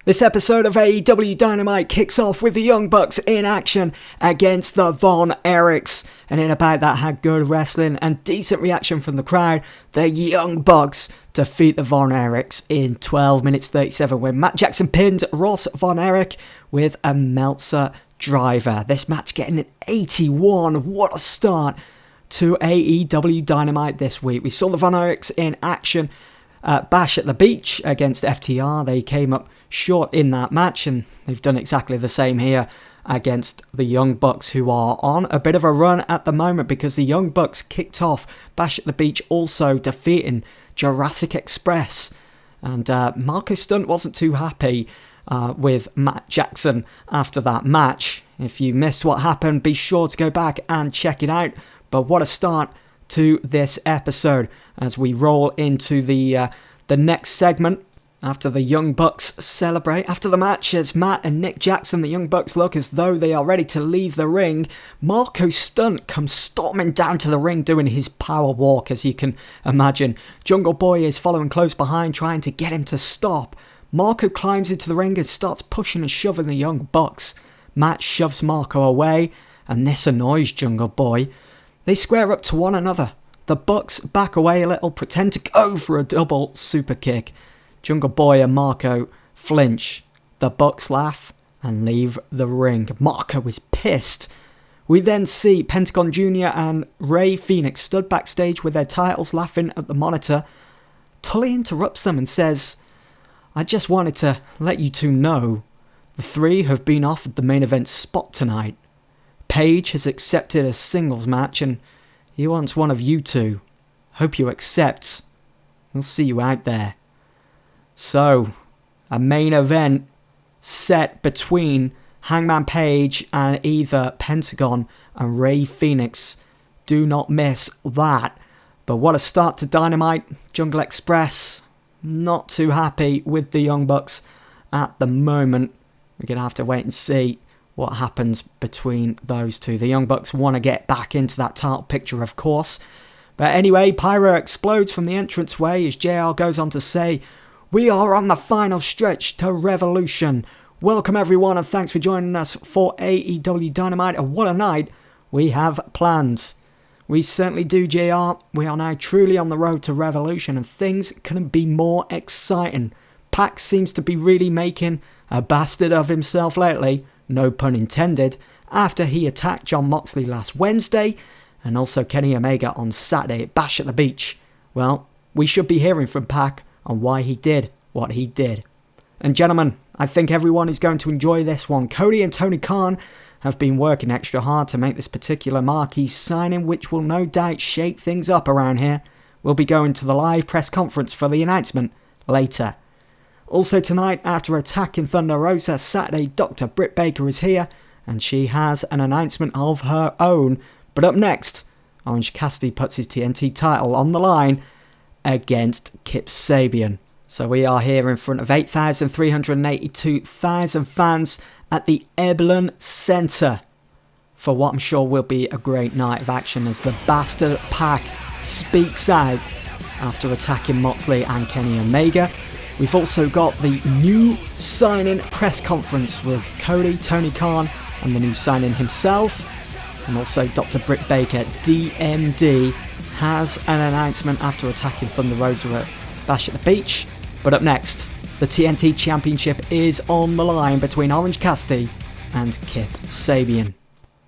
This episode of AEW Dynamite kicks off with the Young Bucks in action against the Von Erichs. And in about that had good wrestling and decent reaction from the crowd. The Young Bucks defeat the Von Erichs in 12 minutes 37 when Matt Jackson pinned Ross Von Erich with a Meltzer driver. This match getting an 81. What a start to AEW Dynamite this week. We saw the Von Erichs in action at Bash at the Beach against FTR. They came up short in that match, and they've done exactly the same here against the Young Bucks, who are on a bit of a run at the moment because the Young Bucks kicked off Bash at the Beach also defeating Jurassic Express, and Marco Stunt wasn't too happy with Matt Jackson after that match. If you missed what happened, be sure to go back and check it out. But what a start to this episode as we roll into the next segment. After the Young Bucks celebrate, after the match, as Matt and Nick Jackson, the Young Bucks, look as though they are ready to leave the ring, Marco Stunt comes storming down to the ring doing his power walk, as you can imagine. Jungle Boy is following close behind, trying to get him to stop. Marco climbs into the ring and starts pushing and shoving the Young Bucks. Matt shoves Marco away, and this annoys Jungle Boy. They square up to one another. The Bucks back away a little, pretend to go for a double super kick. Jungle Boy and Marco flinch. The Bucks laugh and leave the ring. Marco is pissed. We then see Pentagon Jr. and Rey Fenix stood backstage with their titles laughing at the monitor. Tully interrupts them and says, "I just wanted to let you two know the three have been offered the main event spot tonight. Paige has accepted a singles match and he wants one of you two. Hope you accept. We'll see you out there." So, a main event set between Hangman Page and either Pentagon and Rey Fenix. Do not miss that. But what a start to Dynamite. Jungle Express, not too happy with the Young Bucks at the moment. We're going to have to wait and see what happens between those two. The Young Bucks want to get back into that title picture, of course. But anyway, Pyro explodes from the entranceway as JR goes on to say, "We are on the final stretch to Revolution. Welcome everyone and thanks for joining us for AEW Dynamite, and what a night we have planned." We certainly do, JR. We are now truly on the road to Revolution and things couldn't be more exciting. Pac seems to be really making a bastard of himself lately, no pun intended, after he attacked Jon Moxley last Wednesday and also Kenny Omega on Saturday at Bash at the Beach. Well, we should be hearing from Pac on why he did what he did. And gentlemen, I think everyone is going to enjoy this one. Cody and Tony Khan have been working extra hard to make this particular marquee signing, which will no doubt shake things up around here. We'll be going to the live press conference for the announcement later. Also tonight, after attacking Thunder Rosa Saturday, Dr. Britt Baker is here, and she has an announcement of her own. But up next, Orange Cassidy puts his TNT title on the line against Kip Sabian. So we are here in front of 8,382,000 fans at the Eblin Centre for what I'm sure will be a great night of action as the Bastard Pac speaks out after attacking Moxley and Kenny Omega. We've also got the new signing press conference with Cody, Tony Khan and the new signing himself, and also Dr. Britt Baker, DMD, has an announcement after attacking Thunder Rosa at Bash at the Beach. But up next, the TNT Championship is on the line between Orange Cassidy and Kip Sabian.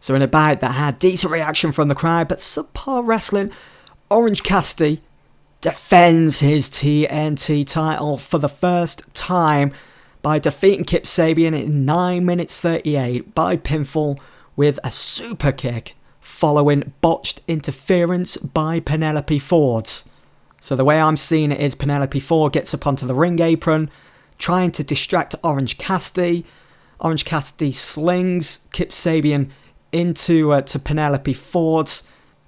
So in a bout that had decent reaction from the crowd but subpar wrestling, Orange Cassidy defends his TNT title for the first time by defeating Kip Sabian in 9 minutes 38 by pinfall with a super kick following botched interference by Penelope Ford. So the way I'm seeing it is Penelope Ford gets up onto the ring apron, trying to distract Orange Cassidy. Orange Cassidy slings Kip Sabian into to Penelope Ford.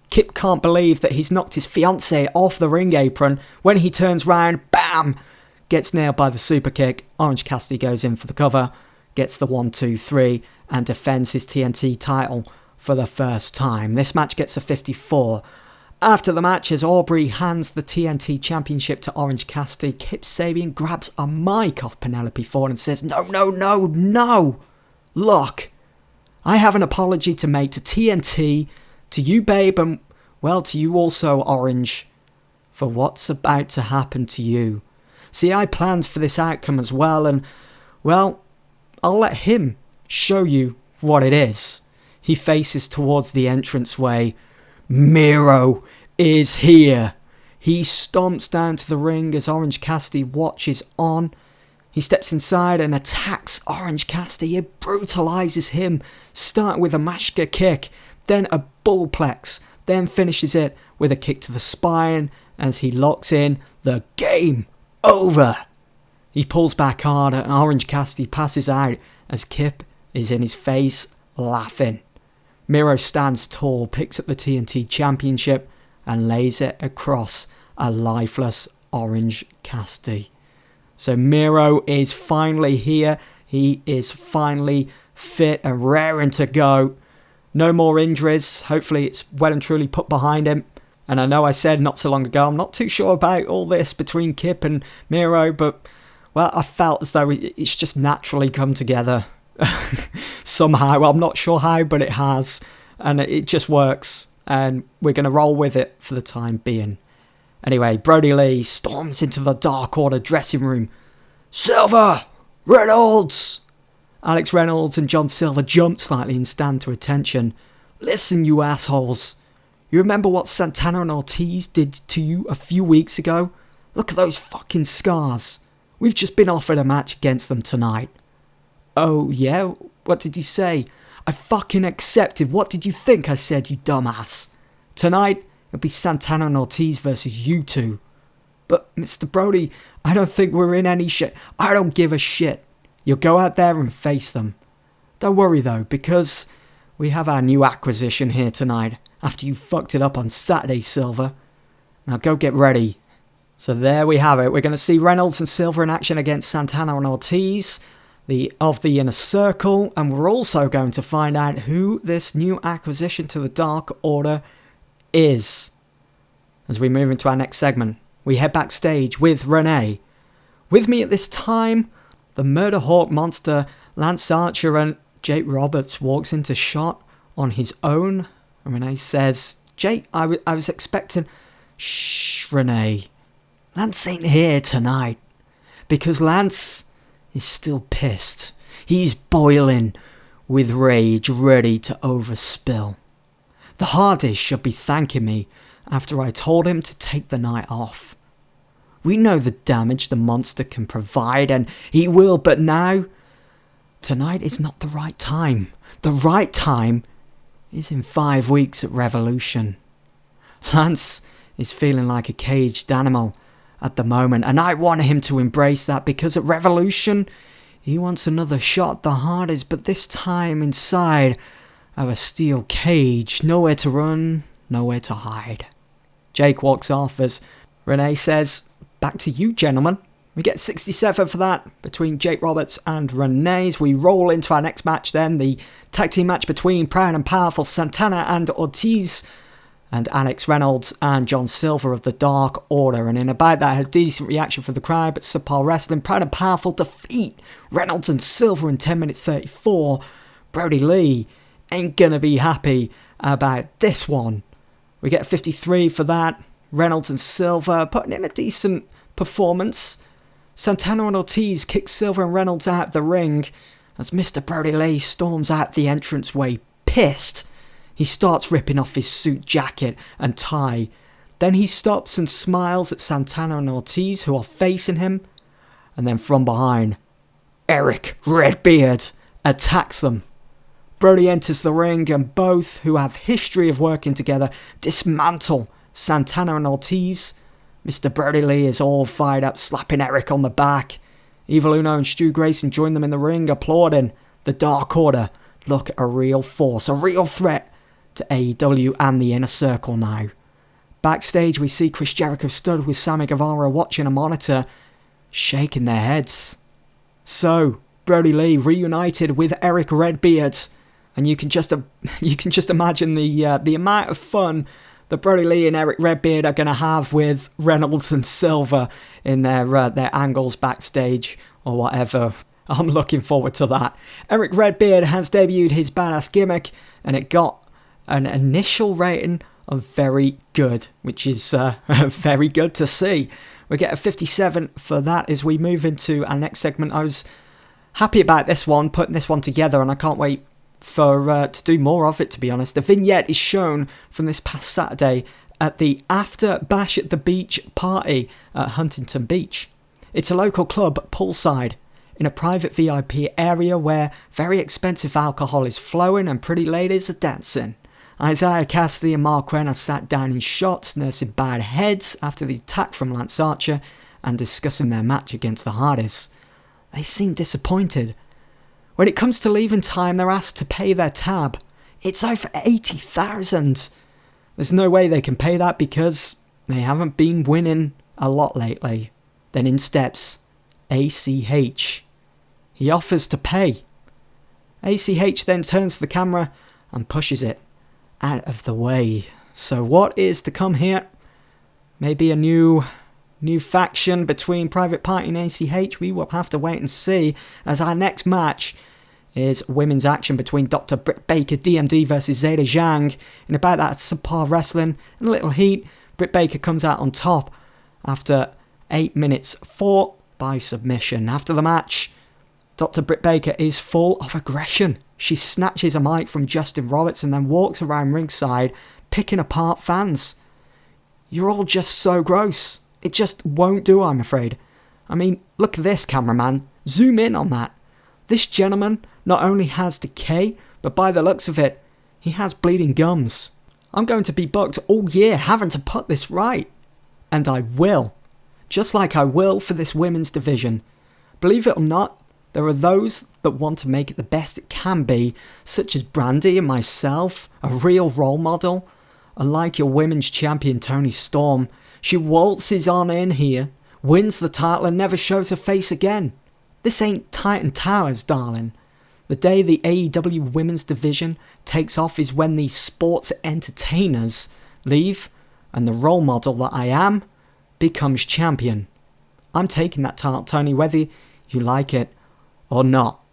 Kip can't believe that he's knocked his fiancée off the ring apron. When he turns round, bam! Gets nailed by the super kick. Orange Cassidy goes in for the cover, gets the 1-2-3 and defends his TNT title for the first time. This match gets a 54. After the match, as Aubrey hands the TNT Championship to Orange Cassidy, Kip Sabian grabs a mic off Penelope Ford and says, No. Look, I have an apology to make to TNT, to you, babe, and, well, to you also, Orange, for what's about to happen to you. See, I planned for this outcome as well, and, well, I'll let him show you what it is. He faces towards the entranceway. Miro is here. He stomps down to the ring as Orange Cassidy watches on. He steps inside and attacks Orange Cassidy. It brutalizes him, starting with a Mashka kick, then a bullplex, then finishes it with a kick to the spine as he locks in the game over. He pulls back hard and Orange Cassidy passes out as Kip is in his face laughing. Miro stands tall, picks up the TNT Championship and lays it across a lifeless Orange Cassidy. So Miro is finally here. He is finally fit and raring to go. No more injuries. Hopefully it's well and truly put behind him. And I know I said not so long ago, I'm not too sure about all this between Kip and Miro, but, well, I felt as though it's just naturally come together. Somehow. Well, I'm not sure how, but it has. And it just works. And we're going to roll with it for the time being. Anyway, Brodie Lee storms into the Dark Order dressing room. Silver! Reynolds! Alex Reynolds and John Silver jump slightly and stand to attention. Listen, you assholes. You remember what Santana and Ortiz did to you a few weeks ago? Look at those fucking scars. We've just been offered a match against them tonight. Oh, yeah? What did you say? I fucking accepted. What did you think I said, you dumbass? Tonight, it'll be Santana and Ortiz versus you two. But, Mr. Brodie, I don't think we're in any shit. I don't give a shit. You'll go out there and face them. Don't worry, though, because we have our new acquisition here tonight after you fucked it up on Saturday, Silver. Now go get ready. So there we have it. We're going to see Reynolds and Silver in action against Santana and Ortiz of the Inner Circle, and we're also going to find out who this new acquisition to the Dark Order is. As we move into our next segment, we head backstage with Renee. With me at this time, the Murder Hawk monster Lance Archer, and Jake Roberts walks into shot on his own. And Renee says, Jake, I was expecting... Shh, Renee. Lance ain't here tonight. Because Lance is still pissed. He's boiling with rage, ready to overspill. The Hardys should be thanking me after I told him to take the night off. We know the damage the monster can provide, and he will, but now... Tonight is not the right time. The right time is in 5 weeks at Revolution. Lance is feeling like a caged animal at the moment, and I want him to embrace that, because at Revolution, he wants another shot at the Hardys, but this time inside of a steel cage, nowhere to run, nowhere to hide. Jake walks off as Renee says, back to you, gentlemen. We get 67 for that between Jake Roberts and Renee. As we roll into our next match then, the tag team match between Proud and Powerful Santana and Ortiz, and Alex Reynolds and John Silver of the Dark Order. And in about that, I had a decent reaction from the crowd, but subpar wrestling. Proud and Powerful defeat Reynolds and Silver in 10 minutes 34. Brodie Lee ain't gonna be happy about this one. We get 53 for that. Reynolds and Silver putting in a decent performance. Santana and Ortiz kick Silver and Reynolds out the ring as Mr. Brodie Lee storms out the entranceway, pissed. He starts ripping off his suit jacket and tie. Then he stops and smiles at Santana and Ortiz, who are facing him. And then from behind, Eric Redbeard attacks them. Brodie enters the ring, and both, who have history of working together, dismantle Santana and Ortiz. Mr. Brodie Lee is all fired up, slapping Eric on the back. Evil Uno and Stu Grayson join them in the ring, applauding. The Dark Order look a real force, a real threat to AEW and the Inner Circle now. Backstage, we see Chris Jericho stood with Sammy Guevara watching a monitor, shaking their heads. So, Brodie Lee reunited with Eric Redbeard, and you can just imagine the amount of fun that Brodie Lee and Eric Redbeard are going to have with Reynolds and Silver in their angles backstage or whatever. I'm looking forward to that. Eric Redbeard has debuted his badass gimmick, and it got an initial rating of very good, which is very good to see. We get a 57 for that as we move into our next segment. I was happy about this one, putting this one together, and I can't wait for to do more of it, to be honest. The vignette is shown from this past Saturday at the After Bash at the Beach party at Huntington Beach. It's a local club poolside in a private VIP area where very expensive alcohol is flowing and pretty ladies are dancing. Isaiah Cassidy and Mark Quinn are sat down in shots, nursing bad heads after the attack from Lance Archer and discussing their match against the Hardys. They seem disappointed. When it comes to leaving time, they're asked to pay their tab. It's over $80,000. There's no way they can pay that because they haven't been winning a lot lately. Then in steps ACH. He offers to pay. ACH then turns to the camera and pushes it out of the way. So what is to come here? Maybe a new faction between Private Party and ACH? We will have to wait and see, as our next match is women's action between Dr. Britt Baker, DMD versus Zeta Zhang. In about that subpar wrestling and a little heat, Britt Baker comes out on top after 8 minutes 4 by submission. After the match, Dr. Britt Baker is full of aggression. She snatches a mic from Justin Roberts and then walks around ringside, picking apart fans. You're all just so gross. It just won't do, I'm afraid. I mean, look at this, cameraman. Zoom in on that. This gentleman not only has decay, but by the looks of it, he has bleeding gums. I'm going to be booked all year having to put this right. And I will. Just like I will for this women's division. Believe it or not, there are those that want to make it the best it can be, such as Brandy and myself, a real role model. Unlike your women's champion Toni Storm, she waltzes on in here, wins the title and never shows her face again. This ain't Titan Towers, darling. The day the AEW women's division takes off is when these sports entertainers leave and the role model that I am becomes champion. I'm taking that title, Tony, whether you like it or not.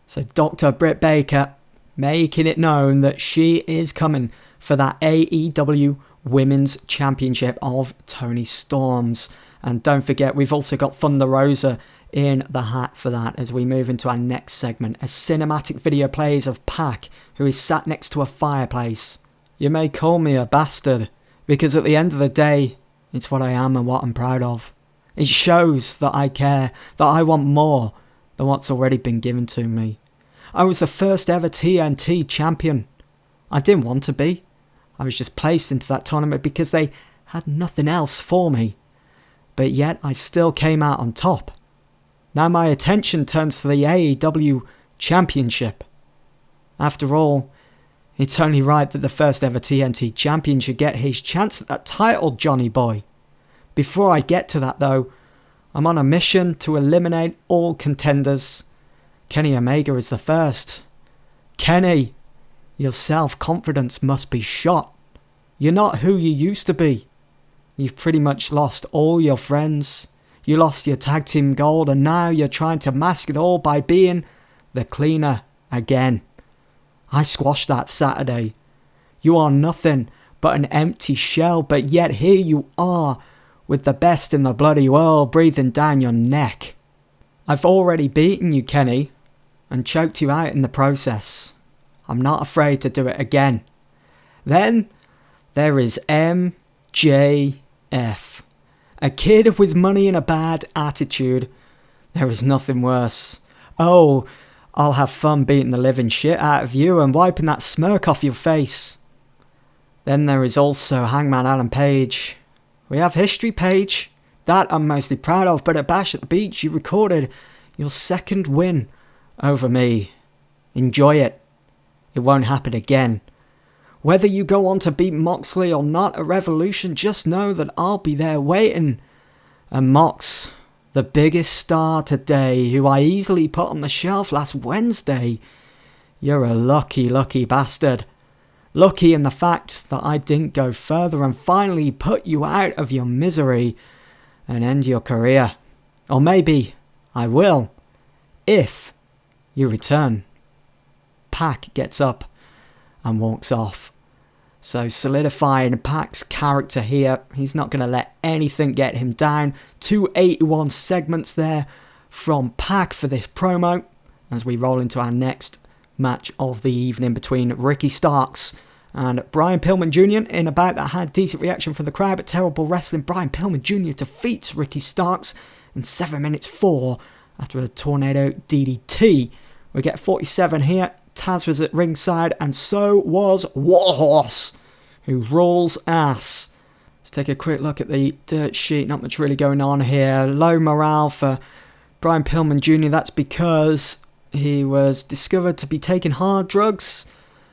So Dr. Britt Baker making it known that she is coming for that AEW Women's Championship of Toni Storms. And don't forget, we've also got Thunder Rosa in the hat for that as we move into our next segment. A cinematic video plays of Pac, who is sat next to a fireplace. You may call me a bastard, because at the end of the day, it's what I am and what I'm proud of. It shows that I care, that I want more than what's already been given to me. I was the first ever TNT champion. I didn't want to be. I was just placed into that tournament because they had nothing else for me. But yet I still came out on top. Now my attention turns to the AEW Championship. After all, it's only right that the first ever TNT champion should get his chance at that title, Johnny boy. Before I get to that though, I'm on a mission to eliminate all contenders. Kenny Omega is the first. Kenny, your self-confidence must be shot. You're not who you used to be. You've pretty much lost all your friends. You lost your tag team gold and now you're trying to mask it all by being the cleaner again. I squashed that Saturday. You are nothing but an empty shell, but yet here you are with the best in the bloody world breathing down your neck. I've already beaten you, Kenny, and choked you out in the process. I'm not afraid to do it again. Then there is MJF. A kid with money and a bad attitude. There is nothing worse. Oh, I'll have fun beating the living shit out of you and wiping that smirk off your face. Then there is also Hangman Adam Page. We have history, Page. That I'm mostly proud of, but at Bash at the Beach you recorded your second win over me. Enjoy it. It won't happen again. Whether you go on to beat Moxley or not at Revolution, just know that I'll be there waiting. And Mox, the biggest star today, who I easily put on the shelf last Wednesday. You're a lucky, lucky bastard. Lucky in the fact that I didn't go further and finally put you out of your misery and end your career. Or maybe I will, if you return. Pac gets up and walks off. So solidifying Pac's character here. He's not going to let anything get him down. 281 segments there from Pac for this promo as we roll into our next match of the evening between Ricky Starks and Brian Pillman Jr. in a bout that had decent reaction from the crowd but terrible wrestling. Brian Pillman Jr. defeats Ricky Starks in 7 minutes 4 after a tornado DDT. We get 47 here. Taz was at ringside and so was Warhorse, who rolls ass. Let's take a quick look at the dirt sheet. Not much really going on here. Low morale for Brian Pillman Jr. That's because he was discovered to be taking hard drugs,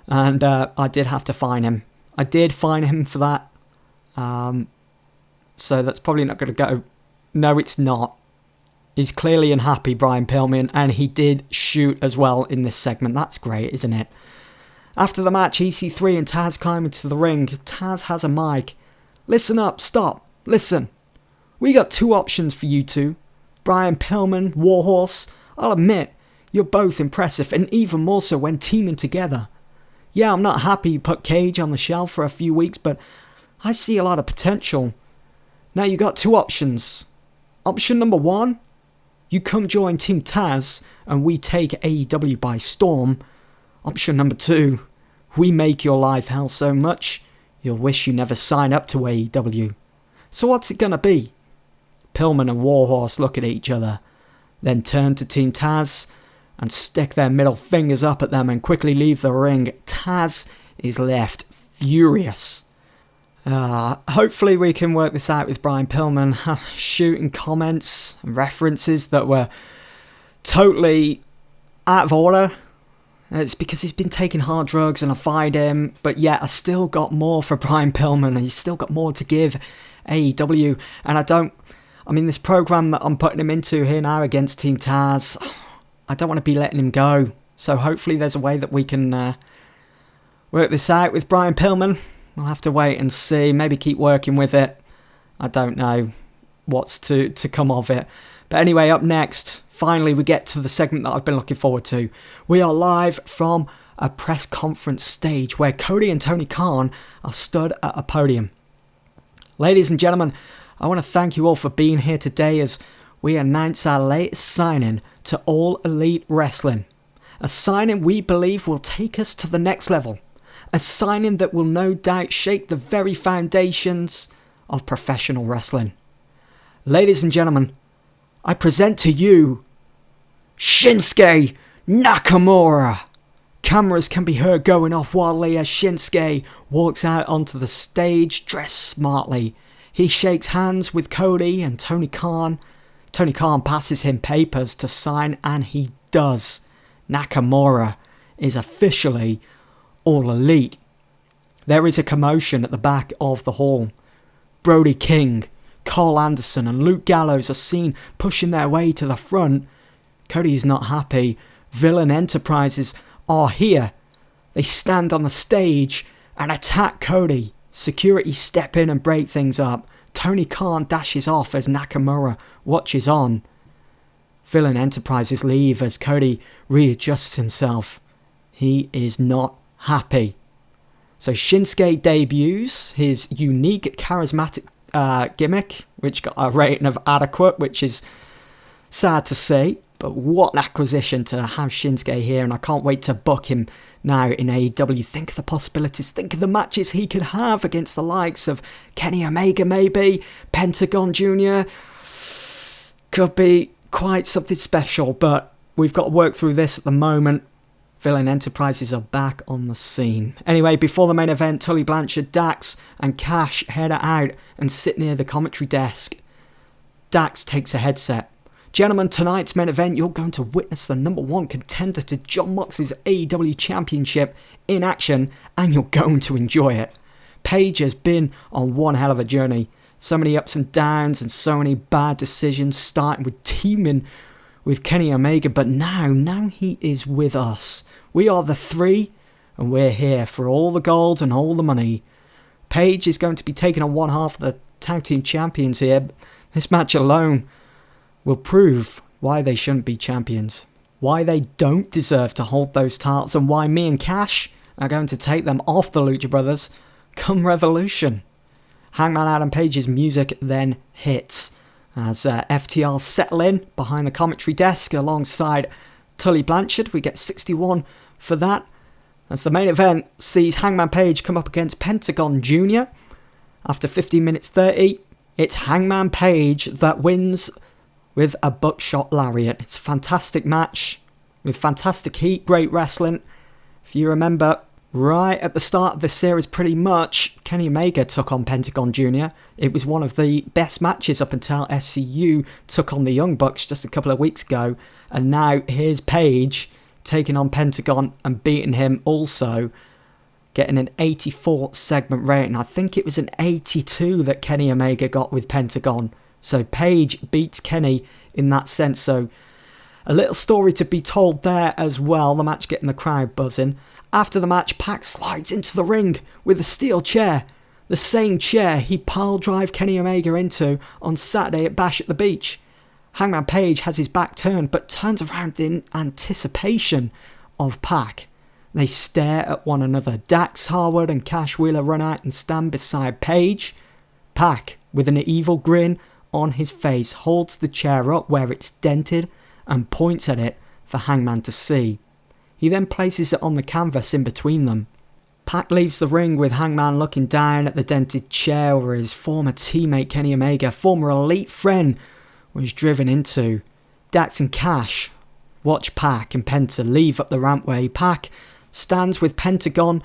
and I did have to fine him. I did fine him for that. So that's probably not going to go. No, it's not. He's clearly unhappy, Brian Pillman, and he did shoot as well in this segment. That's great, isn't it? After the match, EC3 and Taz climb into the ring. Taz has a mic. Listen up, stop, listen. We got 2 options for you two. Brian Pillman, Warhorse. I'll admit, you're both impressive, and even more so when teaming together. Yeah, I'm not happy you put Cage on the shelf for a few weeks, but I see a lot of potential. Now you got 2 options. Option number 1, you come join Team Taz and we take AEW by storm. Option number 2, we make your life hell so much you'll wish you never signed up to AEW. So what's it gonna be? Pillman and Warhorse look at each other, then turn to Team Taz and stick their middle fingers up at them and quickly leave the ring. Taz is left furious. Hopefully we can work this out with Brian Pillman. Shooting comments and references that were totally out of order. It's because he's been taking hard drugs and I fired him, but yet I still got more for Brian Pillman and he's still got more to give AEW. And this program that I'm putting him into here now against Team Taz, I don't want to be letting him go. So hopefully there's a way that we can work this out with Brian Pillman. We'll have to wait and see. Maybe keep working with it. I don't know what's to come of it. But anyway, up next, finally we get to the segment that I've been looking forward to. We are live from a press conference stage where Cody and Tony Khan are stood at a podium. Ladies and gentlemen, I want to thank you all for being here today as we announce our latest signing to All Elite Wrestling. A signing we believe will take us to the next level. A signing that will no doubt shake the very foundations of professional wrestling. Ladies and gentlemen, I present to you Shinsuke Nakamura. Cameras can be heard going off wildly as Shinsuke walks out onto the stage dressed smartly. He shakes hands with Cody and Tony Khan. Tony Khan passes him papers to sign and he does. Nakamura is officially All Elite. There is a commotion at the back of the hall. Brodie King, Carl Anderson and Luke Gallows are seen pushing their way to the front. Cody is not happy. Villain Enterprises are here. They stand on the stage and attack Cody. Security step in and break things up. Tony Khan dashes off as Nakamura watches on. Villain Enterprises leave as Cody readjusts himself. He is not happy. So Shinsuke debuts his unique charismatic gimmick, which got a rating of adequate, which is sad to say. But what an acquisition to have Shinsuke here, and I can't wait to book him now in AEW. Think of the possibilities, think of the matches he could have against the likes of Kenny Omega maybe, Pentagon Jr. Could be quite something special, but we've got to work through this at the moment. Villain Enterprises are back on the scene. Anyway, before the main event, Tully Blanchard, Dax and Cash head out and sit near the commentary desk. Dax takes a headset. Gentlemen, tonight's main event, you're going to witness the #1 contender to Jon Moxley's AEW Championship in action, and you're going to enjoy it. Paige has been on one hell of a journey. So many ups and downs and so many bad decisions, starting with teaming with Kenny Omega, but now he is with us. We are the 3, and we're here for all the gold and all the money. Paige is going to be taking on one half of the tag team champions here. This match alone will prove why they shouldn't be champions, why they don't deserve to hold those titles, and why me and Cash are going to take them off the Lucha Brothers come Revolution. Hangman Adam Page's music then hits as FTR settle in behind the commentary desk alongside Tully Blanchard. We get 61 for that, as the main event sees Hangman Page come up against Pentagon Jr. After 15 minutes 30, it's Hangman Page that wins with a buckshot lariat. It's a fantastic match with fantastic heat, great wrestling. If you remember, right at the start of this series, pretty much, Kenny Omega took on Pentagon Jr. It was one of the best matches up until SCU took on the Young Bucks just a couple of weeks ago. And now here's Page taking on Pentagon and beating him also, getting an 84 segment rating. I think it was an 82 that Kenny Omega got with Pentagon. So Page beats Kenny in that sense. So a little story to be told there as well. The match getting the crowd buzzing. After the match, Pac slides into the ring with a steel chair. The same chair he pile-drive Kenny Omega into on Saturday at Bash at the Beach. Hangman Page has his back turned, but turns around in anticipation of Pac. They stare at one another. Dax Harwood and Cash Wheeler run out and stand beside Page. Pac, with an evil grin on his face, holds the chair up where it's dented and points at it for Hangman to see. He then places it on the canvas in between them. Pac leaves the ring with Hangman looking down at the dented chair where his former teammate Kenny Omega, former elite friend, was driven into. Dax and Cash watch Pac and Penta leave up the rampway. Pac stands with Pentagon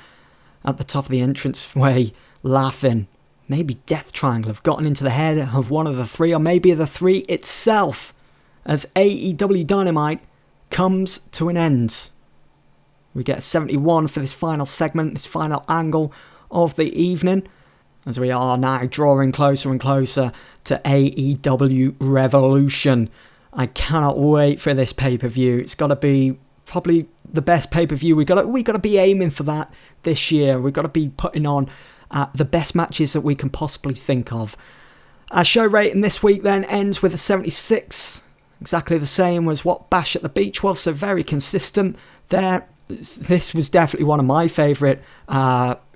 at the top of the entranceway, laughing. Maybe Death Triangle have gotten into the head of one of the three, or maybe the three itself, as AEW Dynamite comes to an end. We get a 71 for this final segment, this final angle of the evening, as we are now drawing closer and closer to AEW Revolution. I cannot wait for this pay-per-view. It's got to be probably the best pay-per-view. We got to be aiming for that this year. We've got to be putting on the best matches that we can possibly think of. Our show rating this week then ends with a 76, exactly the same as what Bash at the Beach was, so very consistent there. This was definitely one of my favourite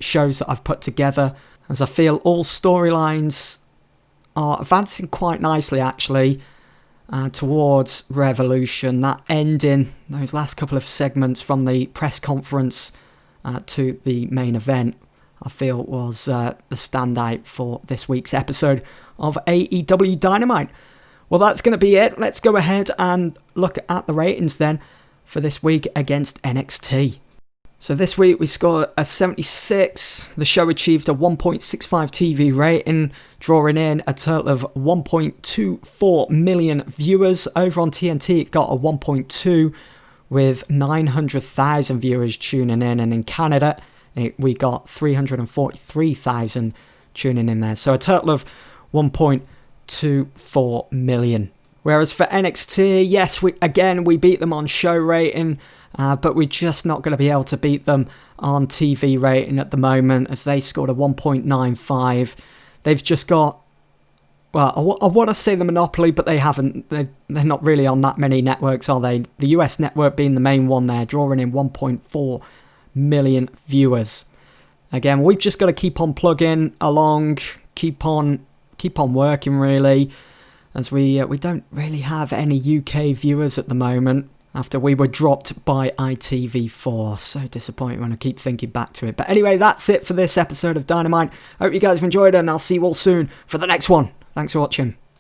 shows that I've put together, as I feel all storylines are advancing quite nicely actually towards Revolution. That ending, those last couple of segments from the press conference to the main event, I feel was the standout for this week's episode of AEW Dynamite. Well, that's going to be it. Let's go ahead and look at the ratings then for this week against NXT. So this week we scored a 76. The show achieved a 1.65 TV rating, drawing in a total of 1.24 million viewers. Over on TNT it got a 1.2 with 900,000 viewers tuning in, and in Canada we got 343,000 tuning in there. So a total of 1.24 million. Whereas for NXT, yes, we beat them on show rating, but we're just not going to be able to beat them on TV rating at the moment, as they scored a 1.95. They've just got, well, I want to say the monopoly, but they haven't. They're not really on that many networks, are they? The US network being the main one there, drawing in 1.4 million viewers. Again, we've just got to keep on plugging along, keep on working really, as we don't really have any UK viewers at the moment after we were dropped by ITV4. So disappointing when I keep thinking back to it. But anyway, that's it for this episode of Dynamite. I hope you guys have enjoyed it, and I'll see you all soon for the next one. Thanks for watching.